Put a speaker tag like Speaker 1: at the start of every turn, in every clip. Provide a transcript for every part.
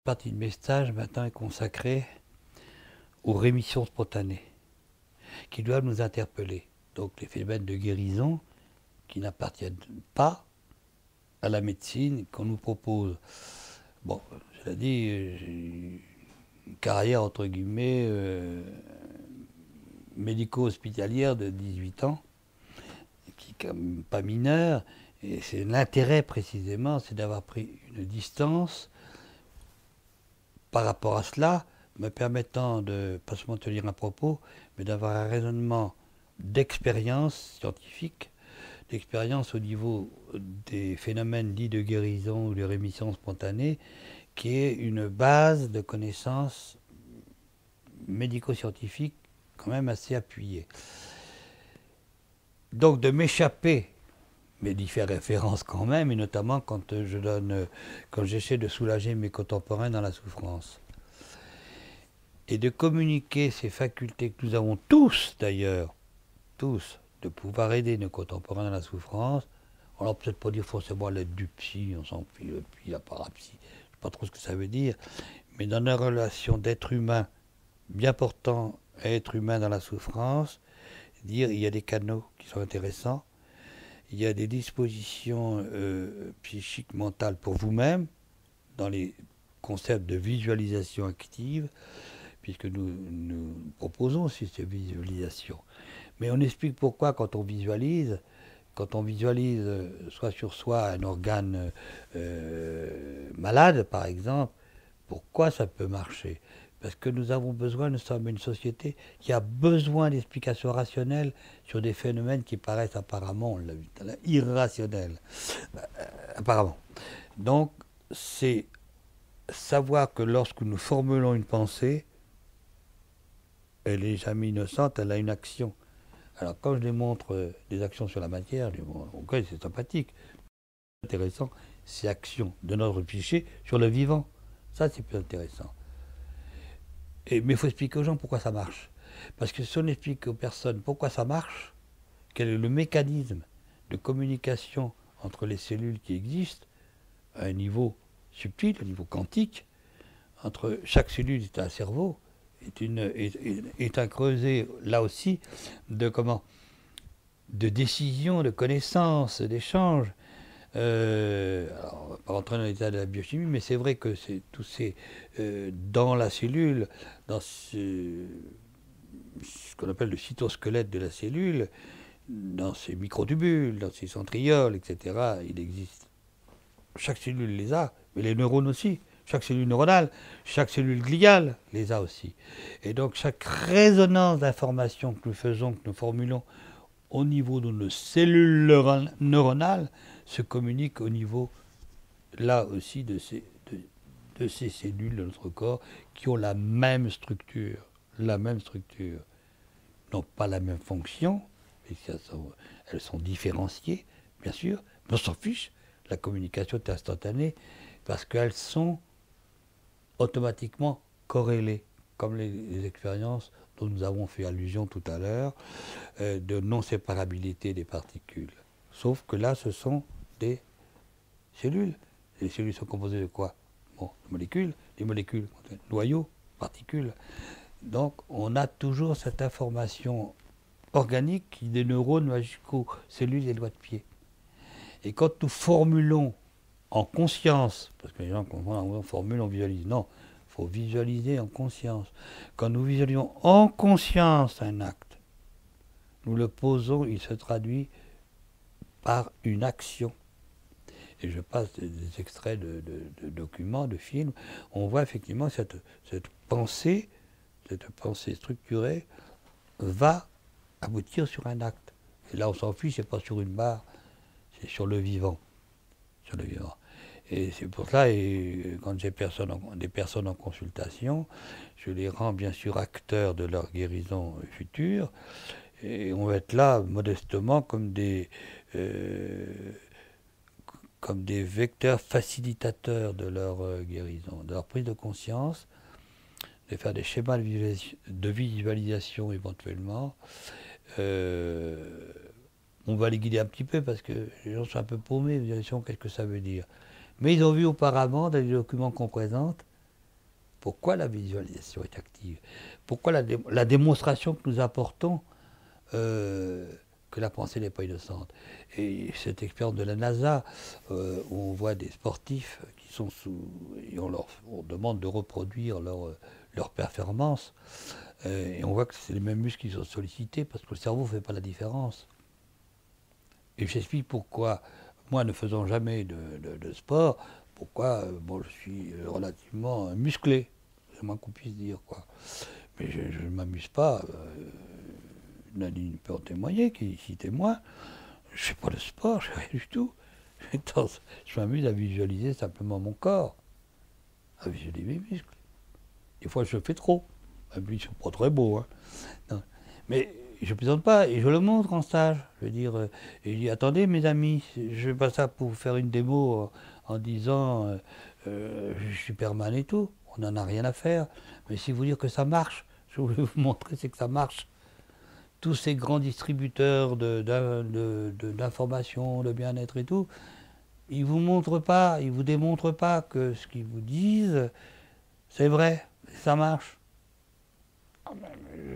Speaker 1: Partie de mes stages maintenant est consacrée aux rémissions spontanées, qui doivent nous interpeller. Donc les phénomènes de guérison qui n'appartiennent pas à la médecine qu'on nous propose. Bon, cela dit, j'ai une carrière entre guillemets médico-hospitalière de 18 ans, qui est quand même pas mineure, et c'est l'intérêt précisément, c'est d'avoir pris une distance par rapport à cela, me permettant de, pas seulement tenir un propos, mais d'avoir un raisonnement d'expérience scientifique, d'expérience au niveau des phénomènes dits de guérison ou de rémission spontanée, qui est une base de connaissances médico-scientifiques quand même assez appuyée. Donc de m'échapper, mais d'y faire référence quand même, et notamment quand j'essaie de soulager mes contemporains dans la souffrance. Et de communiquer ces facultés que nous avons tous d'ailleurs, tous, de pouvoir aider nos contemporains dans la souffrance. On n'a peut-être pas dire forcément l'aide du psy, on s'en fiche, le psy, la parapsy, je ne sais pas trop ce que ça veut dire, mais dans la relation d'être humain, bien portant à être humain dans la souffrance, dire il y a des canaux qui sont intéressants, il y a des dispositions psychiques, mentales pour vous-même, dans les concepts de visualisation active, puisque nous proposons aussi ces visualisations. Mais on explique pourquoi quand on visualise soit sur soi un organe malade par exemple, pourquoi ça peut marcher? Parce que nous avons besoin, nous sommes une société qui a besoin d'explications rationnelles sur des phénomènes qui paraissent apparemment, on l'a vu tout à l'heure, irrationnels. Apparemment. Donc c'est savoir que lorsque nous formulons une pensée, elle n'est jamais innocente, elle a une action. Alors quand je les montre des actions sur la matière, je dis, bon, ok, c'est sympathique. Intéressant, c'est action de notre psyché sur le vivant. Ça, c'est plus intéressant. Mais il faut expliquer aux gens pourquoi ça marche. Parce que si on explique aux personnes pourquoi ça marche, quel est le mécanisme de communication entre les cellules qui existent, à un niveau subtil, à un niveau quantique, entre chaque cellule est un cerveau, est un creuset, là aussi, de décision, de connaissance, d'échange. On ne va pas rentrer dans l'état de la biochimie, mais c'est vrai que c'est tous ces dans la cellule, dans ce qu'on appelle le cytosquelette de la cellule, dans ses microtubules, dans ses centrioles, etc. Il existe. Chaque cellule les a, mais les neurones aussi. Chaque cellule neuronale, chaque cellule gliale les a aussi. Et donc chaque résonance d'informations que nous faisons, que nous formulons au niveau de nos cellules neuronales, se communique au niveau, là aussi, de ces cellules de notre corps qui ont la même structure. Non pas la même fonction, elles sont différenciées, bien sûr, mais on s'en fiche, la communication est instantanée, parce qu'elles sont automatiquement corrélées, comme les expériences dont nous avons fait allusion tout à l'heure, de non-séparabilité des particules. Sauf que là, ce sont des cellules. Les cellules sont composées de quoi? Bon, de molécules. Les molécules, noyaux, particules. Donc, on a toujours cette information organique des neurones jusqu'aux cellules des doigts de pied. Et quand nous formulons en conscience, parce que les gens confondent, on formule, on visualise. Non, il faut visualiser en conscience. Quand nous visualisons en conscience un acte, nous le posons, il se traduit par une action. Et je passe des extraits de documents, de films, on voit effectivement cette pensée structurée va aboutir sur un acte. Et là, on s'en fiche, c'est pas sur une barre, c'est sur le vivant. Sur le vivant. Et c'est pour ça, et quand j'ai des personnes en consultation, je les rends bien sûr acteurs de leur guérison future, et on va être là modestement comme des vecteurs facilitateurs de leur guérison, de leur prise de conscience, de faire des schémas de visualisation éventuellement. On va les guider un petit peu parce que les gens sont un peu paumés, visualisation, qu'est-ce que ça veut dire? Mais ils ont vu auparavant, dans les documents qu'on présente, Pourquoi la visualisation est active? Pourquoi la démonstration que nous apportons que la pensée n'est pas innocente? Et cette expérience de la NASA, où on voit des sportifs qui sont et on demande de reproduire leur performance, et on voit que c'est les mêmes muscles qui sont sollicités parce que le cerveau ne fait pas la différence. Et j'explique pourquoi, moi ne faisant jamais de sport, pourquoi je suis relativement musclé, c'est le moins qu'on puisse dire, quoi. Mais je ne m'amuse pas, Nadine peut en témoigner, qui est ici témoin, je ne fais pas de sport, je ne fais rien du tout. Je m'amuse à visualiser simplement mon corps, à visualiser mes muscles. Des fois je fais trop, même ils ne sont pas très beaux. Hein. Non. Mais je ne plaisante pas, et je le montre en stage. Je veux dire, et je dis, attendez mes amis, je ne fais pas ça pour vous faire une démo en disant je suis Superman et tout, on n'en a rien à faire. Mais si vous dire que ça marche, je voulais vous montrer, c'est que ça marche. Tous ces grands distributeurs d'informations, de bien-être et tout, ils ne vous montrent pas, ils ne vous démontrent pas que ce qu'ils vous disent, c'est vrai, ça marche. Ah ben,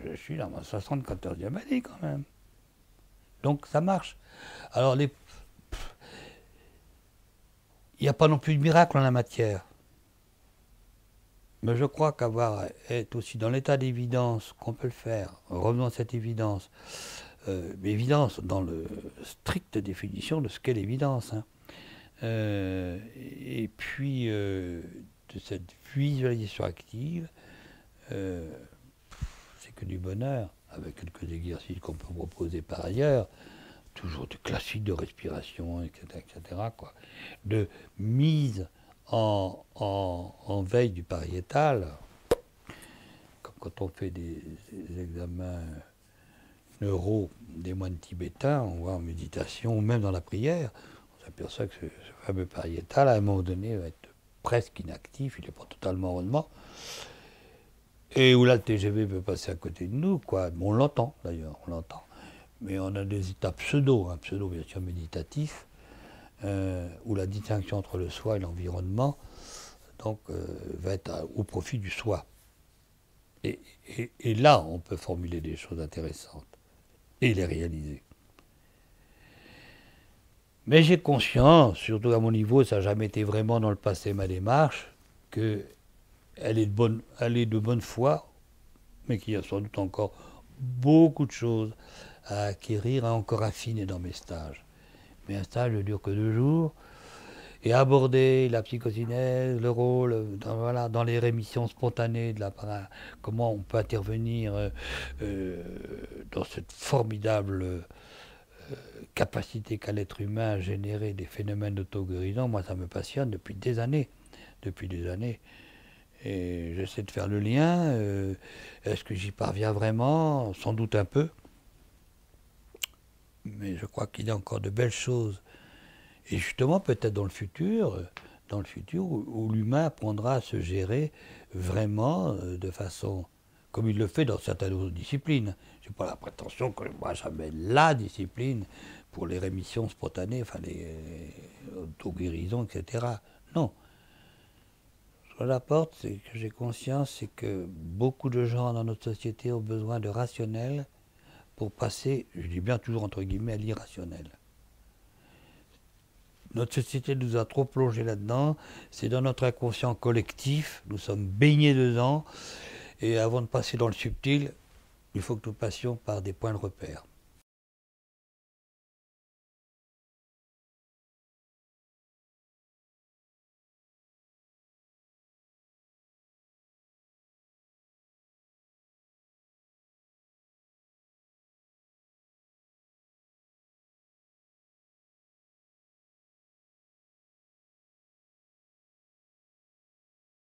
Speaker 1: je suis dans ma 74e année quand même. Donc ça marche. Alors il n'y a pas non plus de miracle en la matière. Mais je crois être aussi dans l'état d'évidence qu'on peut le faire, revenons à cette évidence, mais évidence dans la stricte définition de ce qu'est l'évidence. Hein. Et puis de cette visualisation active, c'est que du bonheur, avec quelques exercices qu'on peut proposer par ailleurs, toujours de classiques de respiration, etc., quoi, de mise en veille du pariétal, comme quand on fait des examens neuro des moines tibétains, on voit en méditation, ou même dans la prière, on s'aperçoit que ce fameux pariétal, à un moment donné, va être presque inactif, il n'est pas totalement rendement, et où là le TGV peut passer à côté de nous, quoi. On l'entend d'ailleurs, on l'entend. Mais on a des états pseudo bien sûr méditatif, où la distinction entre le soi et l'environnement donc, va être au profit du soi. Et là, on peut formuler des choses intéressantes et les réaliser. Mais j'ai conscience, surtout à mon niveau, ça n'a jamais été vraiment dans le passé ma démarche, qu'elle est de bonne foi, mais qu'il y a sans doute encore beaucoup de choses à acquérir, à encore affiner dans mes stages. Mais un stage ne dure que 2 jours, et aborder la psychokinèse, le rôle, dans les rémissions spontanées de l'appareil, comment on peut intervenir dans cette formidable capacité qu'a l'être humain à générer des phénomènes d'auto-guérison, moi ça me passionne depuis des années. Et j'essaie de faire le lien. Est-ce que j'y parviens vraiment? Sans doute un peu. Mais je crois qu'il y a encore de belles choses. Et justement, peut-être dans le futur où l'humain apprendra à se gérer vraiment de façon comme il le fait dans certaines autres disciplines. Je n'ai pas la prétention que moi jamais la discipline pour les rémissions spontanées, enfin les auto-guérisons, etc. Non. Ce que j'apporte, c'est que j'ai conscience, c'est que beaucoup de gens dans notre société ont besoin de rationnel pour passer, je dis bien toujours entre guillemets, à l'irrationnel. Notre société nous a trop plongé là-dedans, c'est dans notre inconscient collectif, nous sommes baignés dedans, et avant de passer dans le subtil, il faut que nous passions par des points de repère.